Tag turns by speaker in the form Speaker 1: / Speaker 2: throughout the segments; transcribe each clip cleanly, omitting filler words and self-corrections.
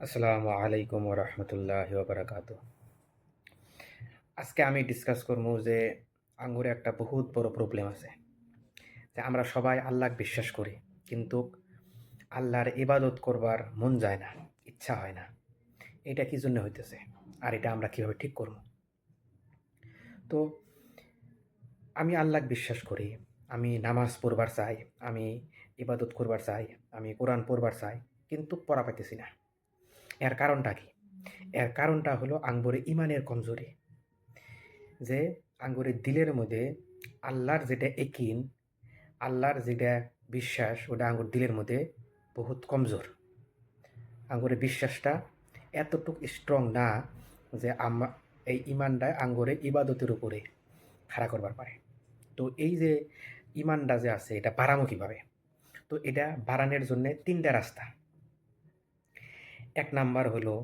Speaker 1: আসসালামু আলাইকুম রহমতুল্লাহ বারাকাত। আজকে আমি ডিসকাস করবো যে আঙ্গুরে একটা বহুত বড় প্রবলেম আছে, যে আমরা সবাই আল্লাহ বিশ্বাস করি, কিন্তু আল্লাহর ইবাদত করবার মন যায় না, ইচ্ছা হয় না। এটা কি জন্য হইতেছে, আর এটা আমরা কিভাবে ঠিক করব? তো আমি আল্লাহ বিশ্বাস করি, আমি নামাজ পড়বার চাই, আমি ইবাদত করবার চাই, আমি কোরআন পড়বার চাই, কিন্তু পড়া পাইতেছি না। এর কারণটা কি? এর কারণটা হলো আঙ্গুরে ইমানের কমজোরি। যে আঙ্গুরের দিলের মধ্যে আল্লাহর যেটা একিন, আল্লাহর যেটা বিশ্বাস, ওটা আঙ্গুর দিলের মধ্যে বহুত কমজোর। আঙ্গুরের বিশ্বাসটা এতটুক স্ট্রং না যে এই ইমানটা আঙ্গুরে ইবাদতের উপরে খাড়া করবার পারে। তো এই যে ইমানটা যে আছে, এটা বাড়ানো কীভাবে? তো এটা বাড়ানোর জন্য তিনটা রাস্তা। এক নাম্বার হলো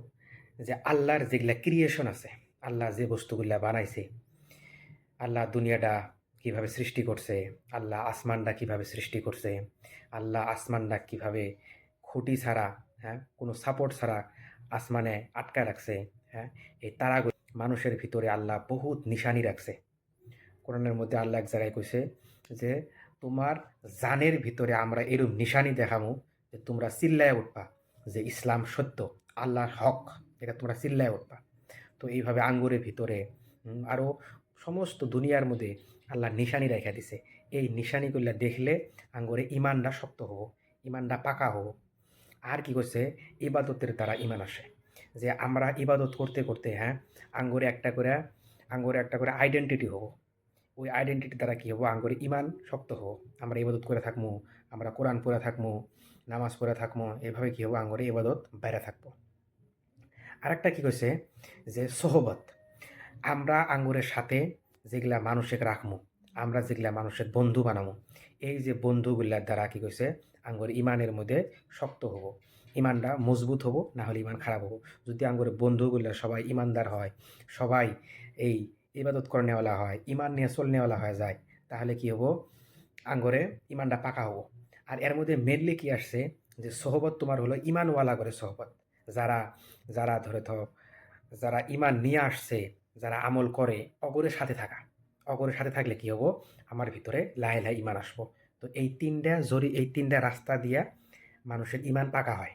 Speaker 1: যে আল্লাহর যেগুলা ক্রিয়েশন আছে, আল্লাহ যে বস্তুগুলা বানাইছে, আল্লাহ দুনিয়াটা কিভাবে সৃষ্টি করছে, আল্লাহ আসমানটা কিভাবে সৃষ্টি করছে, আল্লাহ আসমানটা কিভাবে খুঁটি ছাড়া, হ্যাঁ, কোনো সাপোর্ট ছাড়া আসমানে আটকায় রাখছে। হ্যাঁ, এই তারাগুলো মানুষের ভিতরে আল্লাহ বহুত নিশানি রাখছে। কোরআনের মধ্যে আল্লাহ এক জায়গায় কইছে যে তোমার জানের ভিতরে আমরা এরূপ নিশানি দেখামু যে তোমরা চিল্লায় উঠবা যে ইসলাম সত্য, আল্লাহর হক, এটা তোমরা চিল্লায় উঠবা। তো এইভাবে আঙ্গুরের ভিতরে আরও সমস্ত দুনিয়ার মধ্যে আল্লাহ নিশানি রেখা দিছে। এই নিশানিগুলো দেখলে আঙ্গুরে ইমানটা শক্ত হব, ইমানটা পাকা হব। আর কি করছে, ইবাদতের দ্বারা ইমান আসে। যে আমরা ইবাদত করতে করতে, হ্যাঁ, আঙ্গুরে একটা করে আইডেন্টিটি হব। ওই আইডেন্টিটি দ্বারা কী হবো, আঙ্গুরে ইমান শক্ত হব। আমরা ইবাদত করে থাকবো, আমরা কোরআন পড়ে থাকবো, নামাজ পড়ে থাকবো, এভাবে কী হবো, আঙ্গুরে ইবাদত বাইরে থাকবো। আরেকটা কি কইছে যে সোহবত, আমরা আঙ্গুরের সাথে যেগুলা মানুষের রাখমু, আমরা যেগুলা মানুষের বন্ধু বানামু, এই যে বন্ধুগুলার দ্বারা কি কইছে আঙ্গুর ইমানের মধ্যে শক্ত হব, ইমানটা মজবুত হব, না হলে ইমান খারাপ হব। যদি আঙ্গুরের বন্ধুগুলা সবাই ইমানদার হয়, সবাই এই ইবাদত করে নেওয়ালা হয়, ইমান নিয়ে চল নেওয়ালা হয়ে যায়, তাহলে কি হব, আঙ্গুরে ইমানটা পাকা হব। আর এর মধ্যে মেনলি কি আসছে, যে সোহবত তোমার হলো ইমানওয়ালা করে সোহবত। যারা যারা ধরে থাক, যারা ইমান নিয়ে আসছে, যারা আমল করে, অগরের সাথে থাকা। অগরের সাথে থাকলে কি হবো, আমার ভিতরে লাহে লাহে ইমান আসবো। তো এই তিনটা রাস্তা দিয়া মানুষের ইমান পাকা হয়।